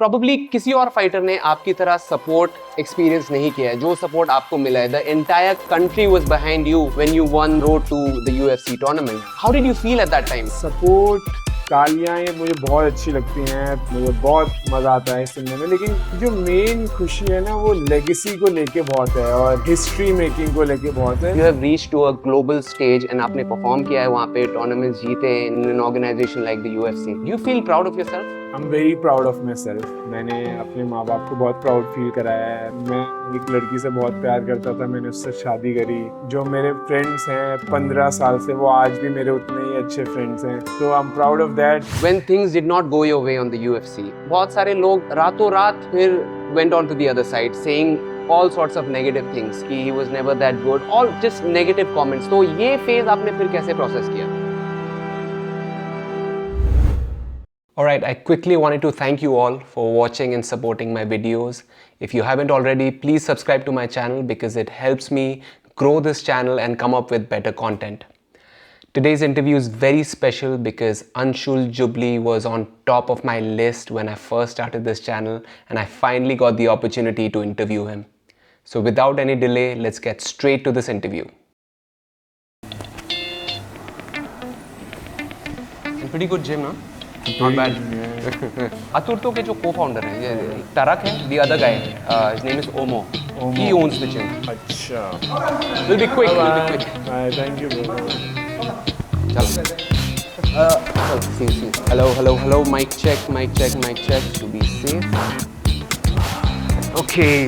probably किसी और fighter ने आपकी तरह सपोर्ट एक्सपीरियंस नहीं किया है जो सपोर्ट आपको मिला है. The entire country was behind you when you won road to the UFC tournament. How did you feel at that time? Support तालियां ये मुझे बहुत अच्छी लगती हैं, मुझे बहुत मज़ा आता है सुनने में. लेकिन जो मेन खुशी है ना वो लेगेसी को लेके बहुत है और हिस्ट्री मेकिंग को लेके बहुत है. You have reached to a global stage and आपने परफॉर्म किया है वहाँ पे, टूर्नामेंट्स जीते in an organization like the UFC. Do you feel proud of yourself? I am very proud of my self. मैंने अपने माँ बाप को बहुत प्राउड फील कराया है. मैं एक लड़की से बहुत प्यार करता था, मैंने उससे शादी करी. जो मेरे फ्रेंड्स हैं 15 साल से, वो आज भी मेरे उतने ही अच्छे फ्रेंड्स हैं. तो I am proud of that. When things did not go your way on the UFC, बहुत सारे लोग रातों रात फिर went on to the other side saying all sorts of negative things कि he was never that good, all just negative comments. तो ये phase आपने फिर कैसे प्रोसेस किया? Alright, I quickly wanted to thank you all for watching and supporting my videos. If you haven't already, please subscribe to my channel because it helps me grow this channel and come up with better content. Today's interview is very special because Anshul Jubli was on top of my list when I first started this channel and I finally got the opportunity to interview him. So without any delay, let's get straight to this interview. Pretty good gym, huh? Not bad. Aturto के जो co-founder हैं, ये Tarak है, the other guy, his name is Omo. He owns the gym. अच्छा. We'll be quick. We'll be quick. Thank you bro. चलो. See. Hello. Mic check. To be safe. Okay.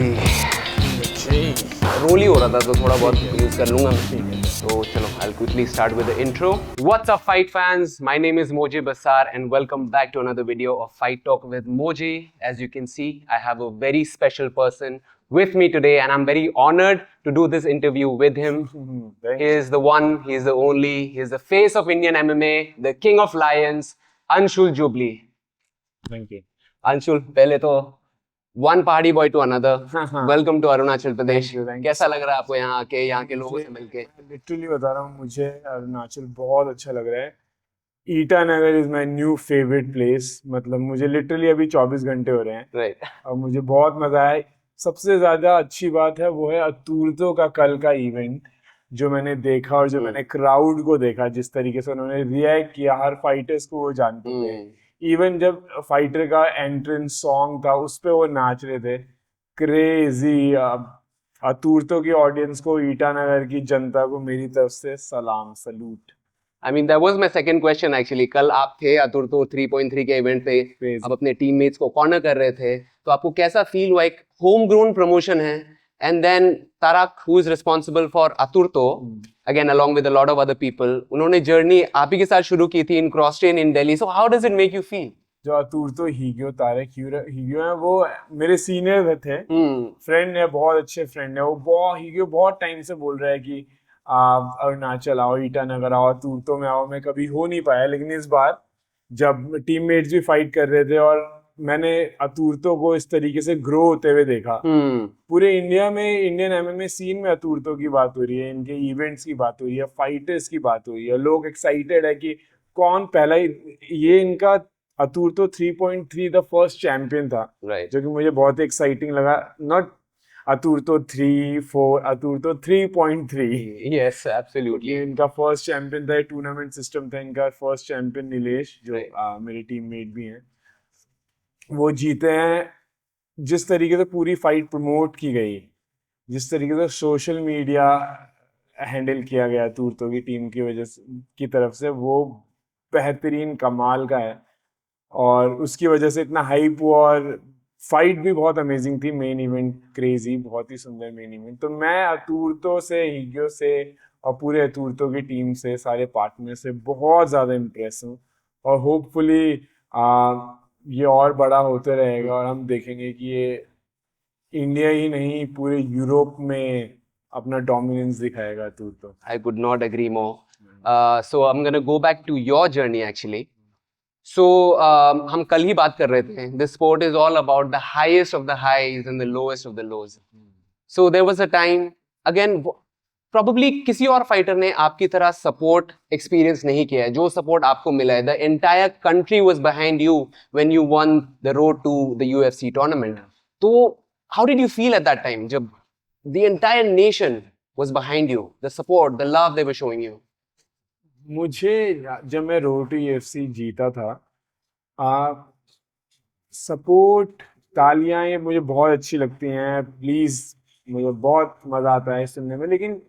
Roll ही हो रहा था तो थोड़ा बहुत यूज कर लूंगा मैं. तो चलो, I'll quickly start with the intro. What's up, fight fans? My name is Moji Bassar and welcome back to another video of Fight Talk with Moji. As you can see, I have a very special person with me today and I'm very honored to do this interview with him. He is the one, he is the only, he is the face of Indian MMA, the king of lions, Anshul Jubli. Thank you. Anshul, पहले तो one party boy to another. Welcome to Arunachal Pradesh. Thank you. कैसा लग रहा है आपको यहाँ आके, यहाँ के लोगों से मिलके? लिटरली बता रहा हूँ, मुझे अरुणाचल बहुत अच्छा लग रहा है. Itanagar is my new favourite place. मतलब मुझे लिटरली अभी 24 घंटे हो रहे हैं. Right. और मुझे बहुत मजा आया. सबसे ज्यादा अच्छी बात है वो है अतुर्तो का कल का इवेंट जो मैंने देखा और जो मैंने क्राउड को देखा, जिस तरीके से उन्होंने रिएक्ट किया. हर फाइटर्स को वो जानते थे. इवन जब फाइटर का एंट्रेंस सॉन्ग था उस पे वो नाच रहे थे. क्रेजी. अतुर्तो की ऑडियंस को, ईटानगर की जनता को मेरी तरफ से सलाम, salute. I mean, that was my second question actually. कल आप थे अतुर्तो 3.3 के इवेंट पे, आप अपने टीममेट्स को कॉर्नर कर रहे थे, तो आपको कैसा फील हुआ? एक होम ग्रोन प्रमोशन है and then Tarak, who is responsible for Aturto, again along with a lot of other people, उन्होंने जर्नी आप ही के साथ शुरू की थी in cross train in Delhi. So how does it make you feel? जो अतुर्तो हिग्यो, तारक हिग्यो है, वो मेरे सीनियर थे. फ्रेंड है, बहुत अच्छे फ्रेंड है. वो हिग्यो बहुत टाइम से बोल रहा है कि अरुणाचल आओ, ईटानगर आओ, अतुर्तो में आओ. मैं कभी हो नहीं पाया, लेकिन इस बार जब टीममेट्स भी फाइट कर रहे थे और मैंने अतुर्तो को इस तरीके से ग्रो होते हुए देखा. पूरे इंडिया में, इंडियन एमएमए सीन में अतुर्तो की बात हो रही है, इनके इवेंट्स की बात हो रही है, फाइटर्स की बात हो रही है. लोग एक्साइटेड है कि कौन पहला. ये इनका अतुर्तो 3.3 द फर्स्ट चैंपियन था. Right. जो कि मुझे बहुत एक्साइटिंग लगा. नॉट अतुर्तो 3, 4, अतुर्तो 3.3. Yes, absolutely. ये इनका फर्स्ट चैंपियन था. टूर्नामेंट सिस्टम था इनका. फर्स्ट चैंपियन नीलेश, जो मेरे टीममेट भी हैं, वो जीते हैं. जिस तरीके से पूरी फाइट प्रमोट की गई, जिस तरीके से सोशल मीडिया हैंडल किया गया अतुर्तो की टीम की वजह से, की तरफ से, वो बेहतरीन, कमाल का है. और उसकी वजह से इतना हाइप हुआ और फाइट भी बहुत अमेजिंग थी. मेन इवेंट क्रेजी, बहुत ही सुंदर मेन इवेंट. तो मैं अतुर्तो से, हिग्यो से और पूरे अतुर्तो की टीम से, सारे पार्टनर से बहुत ज़्यादा इम्प्रेस हूँ. और होपफुली ये और बड़ा होते रहेगा और हम देखेंगे कि ये इंडिया ही नहीं पूरे यूरोप में अपना डोमिनेंस दिखाएगा अतुर्तो. I could not agree more. So I'm gonna go back to your journey actually. So हम कल ही बात कर रहे थे. This sport is all about the highest of the highs and the lowest of the lows. So there was a time, again, probably किसी और fighter ने आपकी तरह सपोर्ट एक्सपीरियंस नहीं किया है जो सपोर्ट आपको मिला है. The entire country was behind you when you won the road to the UFC tournament. तो how did you feel at that time जब the entire nation was behind you, the support, the love they were showing you? मुझे जब मैं road to UFC जीता था, support, तालियां ये मुझे बहुत अच्छी लगती हैं, प्लीज, मुझे बहुत मजा आता है सुनने में. लेकिन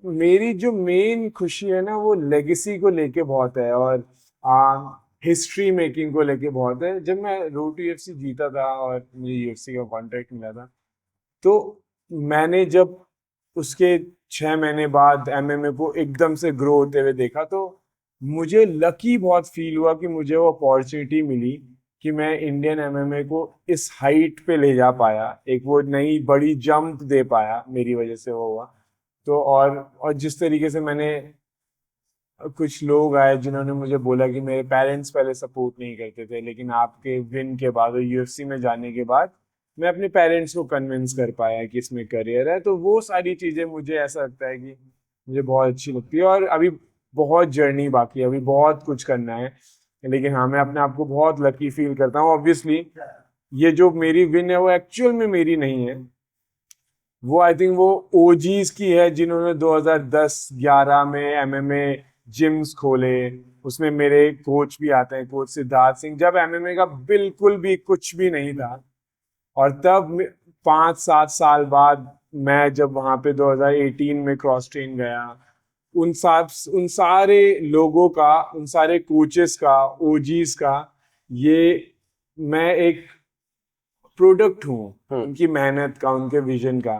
मेरी जो मेन खुशी है ना, वो लेगेसी को लेके बहुत है और हिस्ट्री मेकिंग को लेके बहुत है. जब मैं रोड टू UFC जीता था और मुझे UFC का कॉन्ट्रैक्ट मिला था, तो मैंने जब उसके 6 महीने बाद MMA को एकदम से ग्रो होते हुए देखा, तो मुझे लकी बहुत फील हुआ कि मुझे वो अपॉर्चुनिटी मिली कि मैं इंडियन MMA को इस हाइट पे ले जा पाया, एक वो नई बड़ी जंप दे पाया, मेरी वजह से वो हुआ. तो और जिस तरीके से मैंने, कुछ लोग आए जिन्होंने मुझे बोला कि मेरे पेरेंट्स पहले सपोर्ट नहीं करते थे, लेकिन आपके विन के बाद और UFC में जाने के बाद मैं अपने पेरेंट्स को कन्विंस कर पाया कि इसमें करियर है. तो वो सारी चीज़ें मुझे ऐसा लगता है कि मुझे बहुत अच्छी लगती है. और अभी बहुत जर्नी बाकी है, अभी बहुत कुछ करना है. लेकिन हाँ, मैं अपने आप को बहुत लकी फील करता हूँ. ऑब्वियसली ये जो मेरी विन है वो एक्चुअल में मेरी नहीं है, वो आई थिंक वो ओजीज की है जिन्होंने 2010-11 में MMA जिम्स खोले. उसमें मेरे कोच भी आते हैं, कोच सिद्धार्थ सिंह, जब MMA का बिल्कुल भी कुछ भी नहीं था. और तब 5-7 साल बाद मैं जब वहां पे 2018 में क्रॉस ट्रेन गया, उन सारे लोगों का, उन सारे कोचेस का, ओजीज का, ये मैं एक प्रोडक्ट हूँ उनकी मेहनत का, उनके विजन का.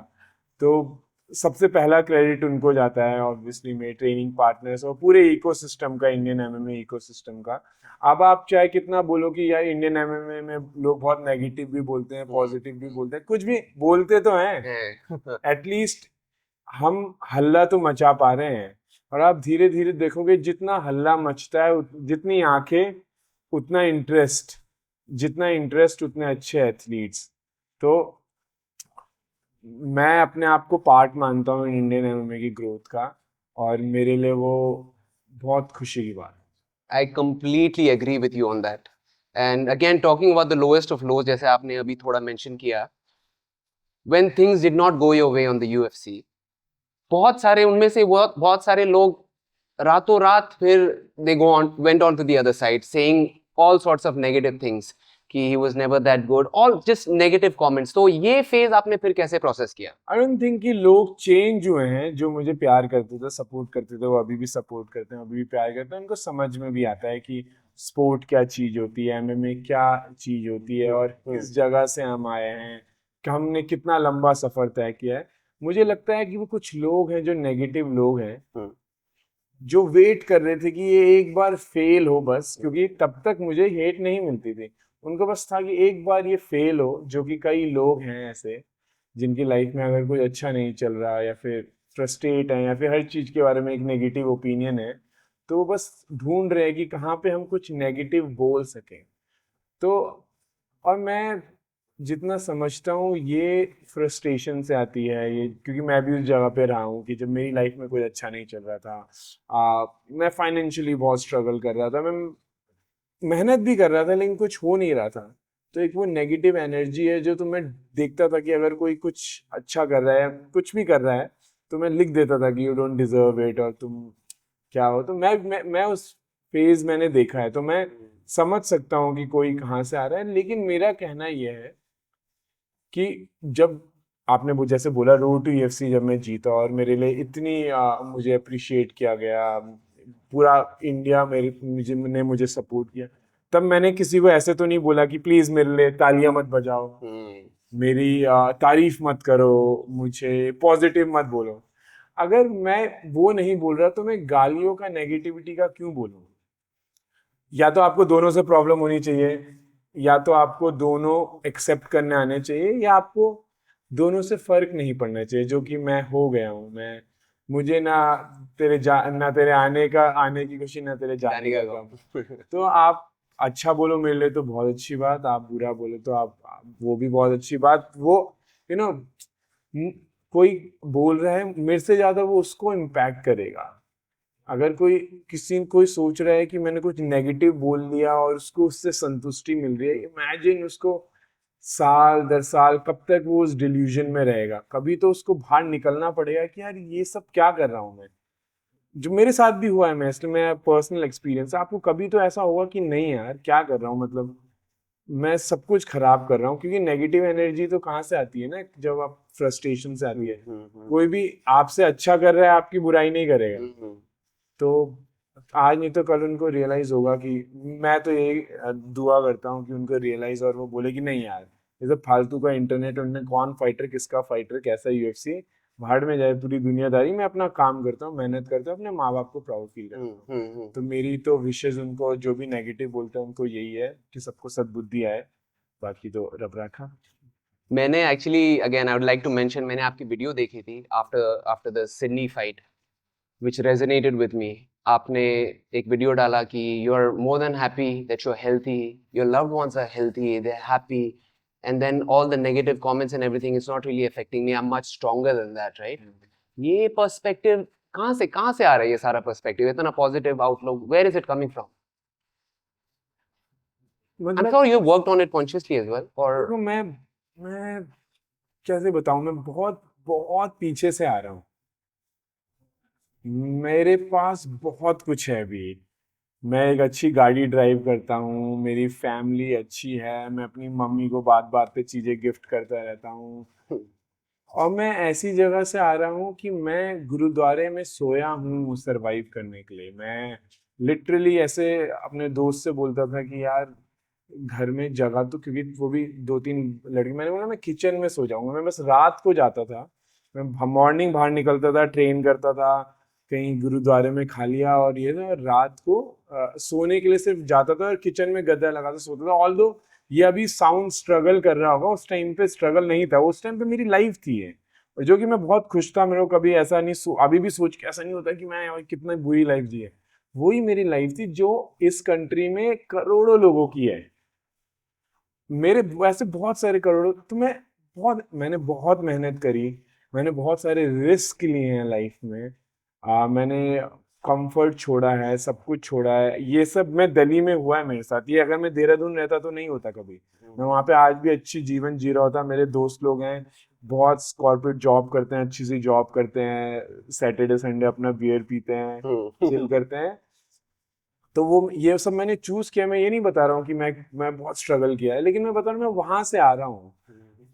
तो सबसे पहला क्रेडिट उनको जाता है, ऑब्वियसली मेरे ट्रेनिंग पार्टनर्स और पूरे इकोसिस्टम का, इंडियन MMA इकोसिस्टम का. अब आप चाहे कितना बोलो कि यार इंडियन MMA में लोग बहुत नेगेटिव भी बोलते हैं, पॉजिटिव भी बोलते हैं, कुछ भी बोलते तो हैं, एटलीस्ट हम हल्ला तो मचा पा रहे हैं. और आप धीरे धीरे देखोगे जितना हल्ला मचता है, जितनी आंखें उतना इंटरेस्ट, जितना इंटरेस्ट उतने अच्छे एथलीट्स. तो मैं अपने आप को पार्ट मानता हूँ इंडियन MMA की ग्रोथ का, और मेरे लिए वो बहुत खुशी की बात है. I completely agree with you on that. And again, talking about the lowest of lows, जैसे आपने अभी थोड़ा mention किया, when things did not go your way on the UFC, बहुत सारे उनमें से बहुत सारे लोग रातों रात फिर they went on to the other side saying all sorts of negative things कि he was never that good, all just negative comments. तो ये फेज आपने फिर कैसे प्रोसेस किया? आई डोंट थिंक कि लोग चेंज हुए हैं. जो मुझे प्यार करते थे, सपोर्ट करते थे, वो अभी भी सपोर्ट करते हैं, अभी भी प्यार करते हैं. उनको समझ में भी आता है कि स्पोर्ट क्या चीज होती है, MMA क्या चीज होती है, और किस जगह से हम आए हैं, कि हमने कितना लंबा सफर तय किया है. मुझे लगता है कि वो कुछ लोग हैं जो नेगेटिव लोग हैं, जो वेट कर रहे थे कि ये एक बार फेल हो बस, क्योंकि तब तक मुझे हेट नहीं मिलती थी. उनको बस था कि एक बार ये फेल हो, जो कि कई लोग हैं ऐसे जिनकी लाइफ में अगर कुछ अच्छा नहीं चल रहा, या फिर फ्रस्ट्रेट है, या फिर हर चीज के बारे में एक नेगेटिव ओपिनियन है, तो वो बस ढूंढ रहे हैं कि कहाँ पे हम कुछ नेगेटिव बोल सकें. तो और मैं जितना समझता हूँ ये फ्रस्ट्रेशन से आती है, ये क्योंकि मैं भी उस जगह पे रहा हूँ कि जब मेरी लाइफ में कुछ अच्छा नहीं चल रहा था, मैं फाइनेंशियली बहुत स्ट्रगल कर रहा था, मैं मेहनत भी कर रहा था, लेकिन कुछ हो नहीं रहा था. तो एक वो नेगेटिव एनर्जी है जो, तो मैं देखता था कि अगर कोई कुछ अच्छा कर रहा है, कुछ भी कर रहा है, तो मैं लिख देता था कि यू डोंट डिजर्व इट, और तुम क्या हो. तो मैं उस फेज मैंने देखा है, तो मैं समझ सकता हूँ कि कोई कहाँ से आ रहा है. लेकिन मेरा कहना यह है कि जब आपने जैसे बोला रोड टू UFC जब मैं जीता और मेरे लिए इतनी मुझे अप्रिशिएट किया गया, पूरा इंडिया मुझे सपोर्ट किया, तब मैंने किसी को ऐसे तो नहीं बोला कि प्लीज मेरे लिए तालियां मत बजाओ, मेरी तारीफ मत करो, मुझे पॉजिटिव मत बोलो. अगर मैं वो नहीं बोल रहा, तो मैं गालियों का, नेगेटिविटी का क्यों बोलूं? या तो आपको दोनों से प्रॉब्लम होनी चाहिए, या तो आपको दोनों एक्सेप्ट करने आने चाहिए, या आपको दोनों से फर्क नहीं पड़ना चाहिए, जो कि मैं हो गया हूँ. मुझे ना तेरे आने की खुशी, ना तेरे जाने का गम. तो आप अच्छा बोलो मेरे लिए तो बहुत अच्छी बात, आप बुरा बोलो तो आप वो भी बहुत अच्छी बात. वो यू नो कोई बोल रहा है मेरे से ज्यादा वो उसको इम्पैक्ट करेगा। अगर कोई सोच रहा है कि मैंने कुछ नेगेटिव बोल दिया और उसको उससे संतुष्टि मिल रही है, इमेजिन उसको साल दर साल कब तक वो उस डिल्यूजन में रहेगा। कभी तो उसको बाहर निकलना पड़ेगा कि यार ये सब क्या कर रहा हूं मैं। जो मेरे साथ भी हुआ है, मैं इसलिए मैं पर्सनल एक्सपीरियंस, आपको कभी तो ऐसा होगा कि नहीं यार क्या कर रहा हूँ, मतलब मैं सब कुछ खराब कर रहा हूँ। क्योंकि नेगेटिव एनर्जी तो कहाँ से आती है ना, जब आप फ्रस्ट्रेशन से आती है। कोई भी आपसे अच्छा कर रहा है आपकी बुराई नहीं करेगा। तो आज नहीं तो कल उनको रियलाइज होगा कि, मैं तो यही दुआ करता हूँ कि उनको रियलाइज और वो बोले कि नहीं यार ये सब फालतू का इंटरनेट, उनने कौन फाइटर किसका फाइटर कैसा यूएफसी, भाड़ में जाए पूरी दुनियादारी। मैं अपना काम करता हूँ, मेहनत करता हूँ, अपने माँ बाप को प्राउड फील करता हूँ। तो मेरी तो विशेष उनको, जो भी नेगेटिव बोलते हैं उनको यही है कि सबको सद्बुद्धि आए, बाकी तो रब रखा। मैंने actually again I would like to mention, मैंने आपकी वीडियो देखी थी after after the Sydney fight which resonated with me. आपने एक वीडियो डाला कि you are more than happy that you're healthy, your loved ones are healthy, they're happy, and then all the negative comments and everything is not really affecting me. I'm much stronger than that, right? ये perspective कहाँ से आ रहा है, ये सारा perspective, इतना positive outlook, where is it coming from? I'm sure you worked on it consciously as well, or देखो मैं कैसे बताऊं, मैं बहुत बहुत पीछे से आ रहा हूँ। मेरे पास बहुत कुछ है अभी। मैं एक अच्छी गाड़ी ड्राइव करता हूँ, मेरी फैमिली अच्छी है, मैं अपनी मम्मी को बात बात पे चीजें गिफ्ट करता रहता हूँ। और मैं ऐसी जगह से आ रहा हूँ कि मैं गुरुद्वारे में सोया हूँ सरवाइव करने के लिए। मैं लिटरली ऐसे अपने दोस्त से बोलता था कि यार घर में जगह तो, क्योंकि वो भी 2-3 लड़के, मैंने बोला मैं किचन में सो जाऊंगा। मैं बस रात को जाता था, मैं मॉर्निंग बाहर निकलता था, ट्रेन करता था, कहीं गुरुद्वारे में खा लिया और ये था, रात को सोने के लिए सिर्फ जाता था और किचन में गद्दा लगाता सोता था। ऑल्दो ये अभी साउंड स्ट्रगल कर रहा होगा, उस टाइम पे स्ट्रगल नहीं था, उस टाइम पे मेरी लाइफ थी ये, और जो कि मैं बहुत खुश था। मेरे को कभी ऐसा नहीं, अभी भी सोच के ऐसा नहीं होता कि मैं कितना बुरी लाइफ जी है। वही मेरी लाइफ थी जो इस कंट्री में करोड़ों लोगों की है। मेरे वैसे बहुत सारे करोड़ों, तो मैंने बहुत मेहनत करी, मैंने बहुत सारे रिस्क लिए हैं लाइफ में। मैंने कंफर्ट छोड़ा है, सब कुछ छोड़ा है। ये सब मैं दिल्ली में हुआ है मेरे साथ, ये अगर मैं देहरादून रहता तो नहीं होता कभी। मैं वहाँ पे आज भी अच्छी जीवन जी रहा होता। मेरे दोस्त लोग हैं, बहुत कॉर्पोरेट जॉब करते हैं, अच्छी सी जॉब करते हैं, सैटरडे संडे अपना बियर पीते हैं, चिल करते हैं। तो वो ये सब मैंने चूज किया। मैं ये नहीं बता रहा हूँ कि मैं बहुत स्ट्रगल किया है, लेकिन मैं बता रहा हूँ मैं वहां से आ रहा हूँ।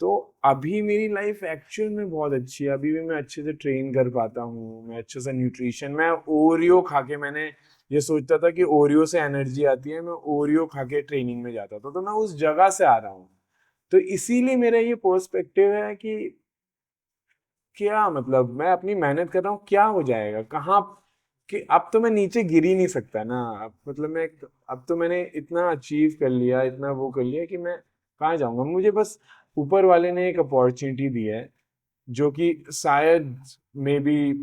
तो अभी मेरी लाइफ एक्चुअल में बहुत अच्छी है। अभी भी मैं अच्छे से ट्रेन कर पाता हूँ, मैं अच्छे से न्यूट्रिशन, मैं ओरियो खा के, मैंने ये सोचता था कि ओरियो से एनर्जी आती है, मैं ओरियो खा के ट्रेनिंग में जाता था। तो मैं उस जगह से आ रहा हूँ। तो इसीलिए मेरा ये पर्सपेक्टिव है कि क्या मतलब, मैं अपनी मेहनत कर रहा हूँ, क्या हो जाएगा, कहाँ, कि अब तो मैं नीचे गिर ही नहीं सकता ना। अब मतलब अब तो मैंने इतना अचीव कर लिया, इतना वो कर लिया कि मैं कहाँ जाऊंगा। मुझे बस ऊपर वाले ने एक अपॉर्चुनिटी दी है, जो कि शायद मे बी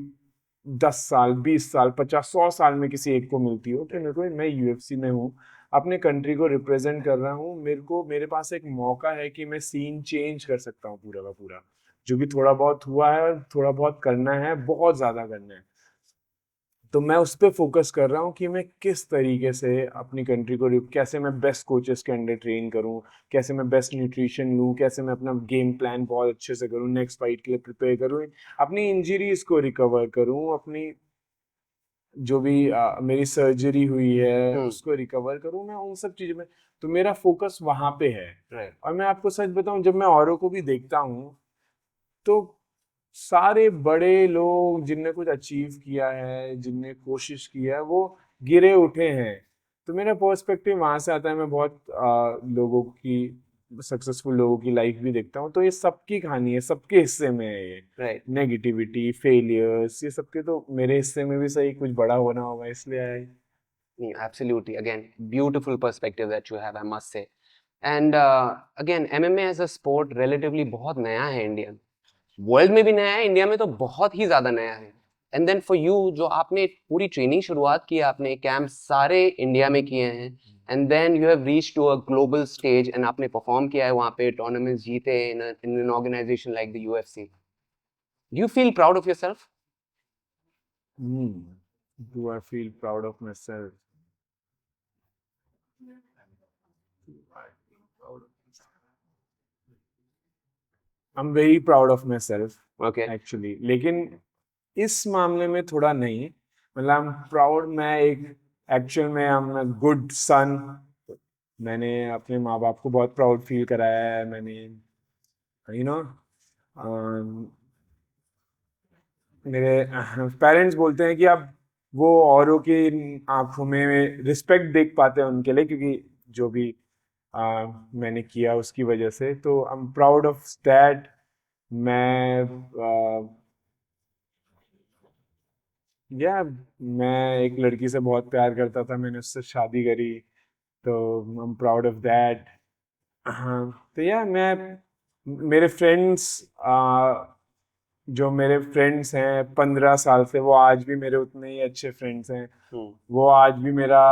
10 साल, 20 साल, 50, 100 साल में किसी एक को मिलती हो। कि मेरे को, मैं यूएफसी में हूँ, अपने कंट्री को रिप्रेजेंट कर रहा हूँ, मेरे पास एक मौका है कि मैं सीन चेंज कर सकता हूँ पूरा का पूरा। जो भी थोड़ा बहुत हुआ है, थोड़ा बहुत करना है, बहुत ज्यादा करना है। तो मैं उस पर फोकस कर रहा हूँ कि मैं किस तरीके से अपनी कंट्री को, कैसे मैं बेस्ट कोचेस के अंडर ट्रेन करूँ, कैसे मैं बेस्ट न्यूट्रिशन लूँ, कैसे मैं अपना गेम प्लान बहुत अच्छे से करूँ, नेक्स्ट फाइट के लिए प्रिपेयर करूँ, अपनी इंजरीज को रिकवर करूँ, अपनी जो भी मेरी सर्जरी हुई है उसको रिकवर करूँ, मैं उन सब चीज़ों में। तो मेरा फोकस वहाँ पे है। और मैं आपको सच बताऊँ, जब मैं औरों को भी देखता हूँ तो सारे बड़े लोग जिनने कुछ अचीव किया है, जिनने कोशिश किया है, वो गिरे उठे हैं। तो मेरा पर्सपेक्टिव वहां से आता है। मैं बहुत लोगों की, सक्सेसफुल लोगों की लाइफ भी देखता हूँ। तो ये सबकी कहानी है, सबके हिस्से में है ये। राइट, नेगेटिविटी, फेलियर्स, ये सबके तो मेरे हिस्से में भी सही कुछ बड़ा होना होगा, इसलिए आए। absolutely, again beautiful perspective that you have, I must say. And again MMA as a sport relatively बहुत नया है इंडिया, वर्ल्ड में भी नया है, इंडिया में तो बहुत ही ज्यादा नया है। एंड देन फॉर यू, जो आपने पूरी ट्रेनिंग शुरुआत की, आपने कैंप सारे इंडिया में किए हैं, and then you have reach to a global stage and आपने परफॉर्म किया है वहाँ पे, टूर्नामेंट्स जीते in an organisation like the UFC. Do you feel proud of yourself? Do I feel proud of myself? I'm very proud of myself Okay. actually, लेकिन इस मामले में थोड़ा नहीं, मतलब I'm proud, मैं एक एक्चुअल में I'm a good son. मैंने अपने माँ बाप को बहुत प्राउड फील कराया है, मैंने यू नो मेरे पेरेंट्स बोलते हैं कि आप वो औरों की आंखों में रिस्पेक्ट देख पाते हैं उनके लिए, क्योंकि जो भी मैंने किया उसकी वजह से, तो I am proud of that. मैं या मैं एक लड़की से बहुत प्यार करता था, मैंने उससे शादी करी, तो I am proud of that. हाँ, तो या मैं मेरे फ्रेंड्स, जो मेरे फ्रेंड्स हैं 15 साल से, वो आज भी मेरे उतने ही अच्छे फ्रेंड्स हैं. वो आज भी मेरा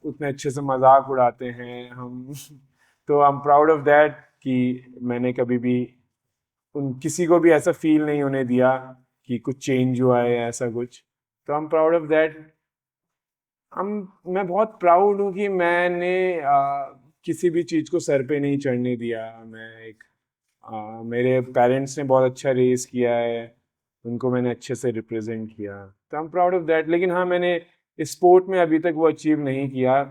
उतने अच्छे से मजाक उड़ाते हैं हम. तो I am proud of that कि मैंने कभी भी उन किसी को भी ऐसा फील नहीं होने दिया कि कुछ चेंज हुआ है या ऐसा कुछ. तो I am proud of that. हम मैं बहुत प्राउड हूँ कि मैंने किसी भी चीज़ को सर पे नहीं चढ़ने दिया. मैं एक मेरे पेरेंट्स ने बहुत अच्छा रेस किया है, उनको मैंने अच्छे से रिप्रेजेंट किया, तो I am proud of that. लेकिन हाँ, मैंने इस स्पोर्ट में अभी तक वो अचीव नहीं किया,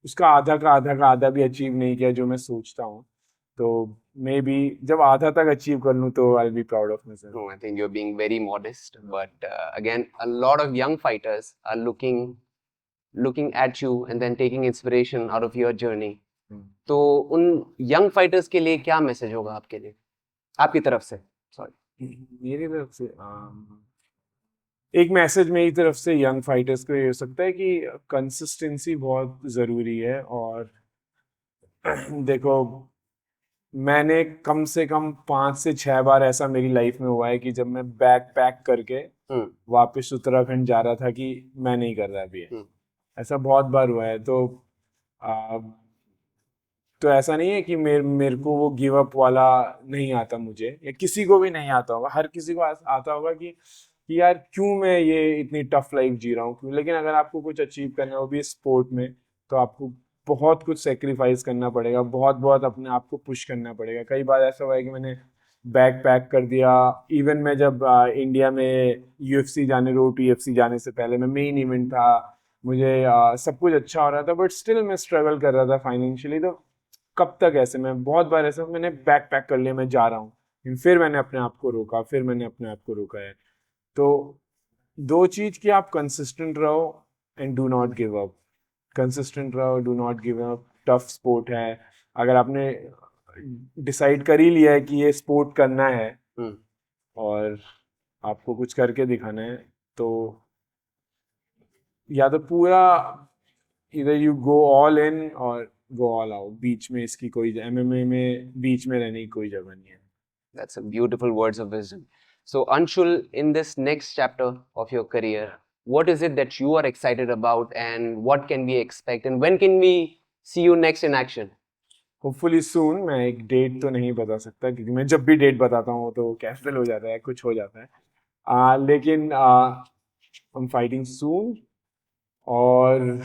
उसका आधा भी अचीव नहीं किया जो मैं सोचता हूँ. तो मे बी जब आधा तक अचीव कर लूँ तो I will be proud of my self. No, I think you're being very modest. But again, a lot of young fighters are looking at you and then taking inspiration out of your journey. तो उन young fighters के लिए क्या message होगा आपके लिए, आपकी तरफ से? सॉरी, मेरी तरफ से एक मैसेज मेरी तरफ से यंग फाइटर्स को ये हो सकता है कि कंसिस्टेंसी बहुत ज़रूरी है. और देखो, मैंने कम से कम 5 से 6 बार ऐसा मेरी लाइफ में हुआ है कि जब मैं बैग पैक करके वापस उत्तराखंड जा रहा था कि मैं नहीं कर रहा अभी है. ऐसा बहुत बार हुआ है. तो ऐसा नहीं है कि मेरे को वो गिव अप वाला नहीं आता मुझे, या किसी को भी नहीं आता होगा. हर किसी को आता होगा कि यार क्यों मैं ये इतनी टफ लाइफ जी रहा हूँ, क्यों. लेकिन अगर आपको कुछ अचीव करना है, वो भी स्पोर्ट में, तो आपको बहुत कुछ सेक्रीफाइस करना पड़ेगा, बहुत बहुत अपने आप को पुश करना पड़ेगा. कई बार ऐसा हुआ है कि मैंने बैग पैक कर दिया. इवन मैं जब इंडिया में UFC जाने, रोड UFC जाने से पहले, मैं मेन इवेंट था, मुझे सब कुछ अच्छा हो रहा था, बट स्टिल मैं स्ट्रगल कर रहा था फाइनेंशियली. तो कब तक ऐसे, मैं बहुत बार ऐसा मैंने बैग पैक कर लिया, मैं जा रहा हूँ, फिर मैंने अपने आप को रोका है. तो दो चीज कि आप कंसिस्टेंट रहो and do not give up. Consistent रहो, do not give up. Tough sport है. अगर आपने डिसाइड कर ही लिया है कि ये स्पोर्ट करना है और आपको कुछ करके दिखाना है, तो या तो पूरा इधर यू गो ऑल इन और गो ऑल आउट. बीच में इसकी कोई, MMA में बीच में रहने की कोई जगह नहीं है. That's a beautiful words of wisdom. So Anshul, in this next chapter of your career, what is it that you are excited about, and what can we expect, and when can we see you next in action? Hopefully सून. मैं एक date तो नहीं बता सकता, क्योंकि मैं जब भी डेट बताता हूँ तो कैंसिल हो जाता है, कुछ हो जाता है. लेकिन हम फाइटिंग सून. और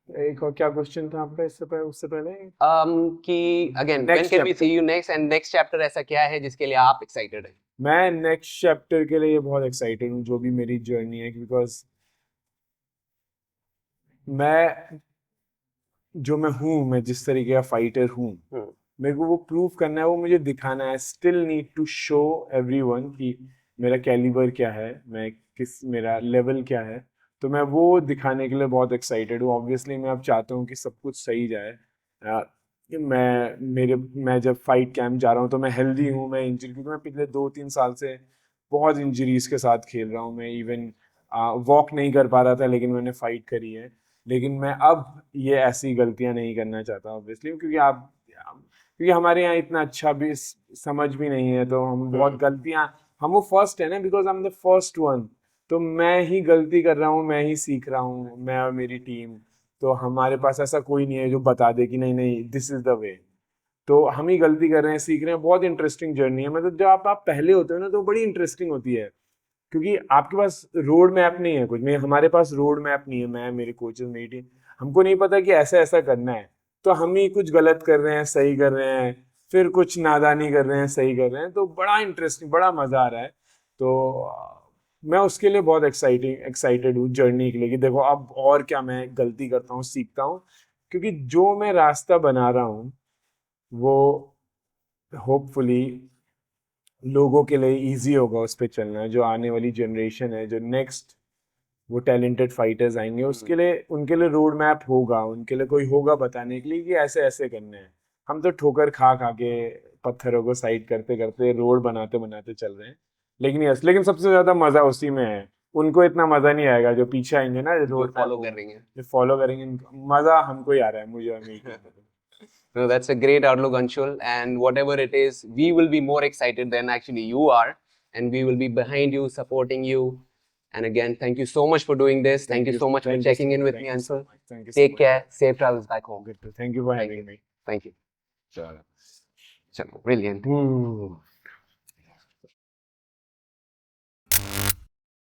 एक और क्या क्वेश्चन था आपका इससे पहले, उससे पहले? कि again, when Next can we chapter. see you next, and next chapter ऐसा क्या है जिसके लिए आप excited हैं? मैं नेक्स्ट चैप्टर के लिए बहुत एक्साइटेड हूँ, जो भी मेरी जर्नी है, बिकॉज मैं जिस तरीके का फाइटर हूँ, मेरे को वो प्रूव करना है, वो मुझे दिखाना है. Still need to show everyone कि मेरा कैलिबर क्या है, मेरा लेवल क्या है. तो मैं वो दिखाने के लिए बहुत एक्साइटेड हूँ. ऑब्वियसली मैं अब चाहता हूँ कि सब कुछ सही जाए. मैं जब फाइट कैंप जा रहा हूँ तो मैं हेल्दी हूँ, मैं इंजरी, क्योंकि मैं पिछले 2-3 साल से बहुत इंजरीज के साथ खेल रहा हूँ. मैं इवन वॉक नहीं कर पा रहा था, लेकिन मैंने फाइट करी है. लेकिन मैं अब ये ऐसी गलतियां नहीं करना चाहता ऑब्वियसली, क्योंकि हमारे यहाँ इतना अच्छा भी समझ भी नहीं है, तो हम बहुत गलतियां, हम वो फर्स्ट है ना, because I am the first one. तो मैं ही गलती कर रहा हूँ, मैं ही सीख रहा हूँ, मैं और मेरी टीम. तो हमारे पास ऐसा कोई नहीं है जो बता दे कि नहीं नहीं दिस इज द वे. तो हम ही गलती कर रहे हैं, सीख रहे हैं, बहुत इंटरेस्टिंग जर्नी है। मतलब जब आप पहले होते हो ना तो बड़ी इंटरेस्टिंग होती है, क्योंकि आपके पास रोड मैप नहीं है कुछ में, हमारे पास रोड मैप नहीं है, मैं मेरे कोचेस मेरी टीम, हमको नहीं पता कि ऐसा ऐसा करना है, तो हम ही कुछ गलत कर रहे हैं, सही कर रहे हैं, फिर कुछ नादानी कर रहे हैं, सही कर रहे हैं, तो बड़ा इंटरेस्टिंग, बड़ा मजा आ रहा है। तो मैं उसके लिए बहुत एक्साइटेड हूँ जर्नी के लिए, कि देखो अब और क्या मैं गलती करता हूँ, सीखता हूँ, क्योंकि जो मैं रास्ता बना रहा हूँ वो होपफुली लोगों के लिए इजी होगा उस पे चलना। जो आने वाली जनरेशन है, जो नेक्स्ट वो टैलेंटेड फाइटर्स आएंगे, उसके लिए, उनके लिए रोड मैप होगा, उनके लिए कोई होगा बताने के लिए कि ऐसे ऐसे करने हैं। हम तो ठोकर खा खा के, पत्थरों को साइड करते करते, रोड बनाते बनाते चल रहे हैं। लेकिन यस, लेकिन सबसे ज्यादा मजा उसी में है। उनको इतना मजा नहीं आएगा जो पीछे आएंगे ना, जो रोड फॉलो कर रही हैं। जो फॉलो करेंगे, मजा हमको ही आ रहा है, मुझे और मेरी team को। No, that's a great outlook, Anshul. And whatever it is, we will be more excited than actually you are. And we will be behind you, supporting you. And again, thank you so much for doing this. Thank you so much for checking in with me, Anshul. Thank you so Take much. care. Safe travels back home. Good. Thank you for Thank having you. me. Thank you. Chalo. Chalo, brilliant.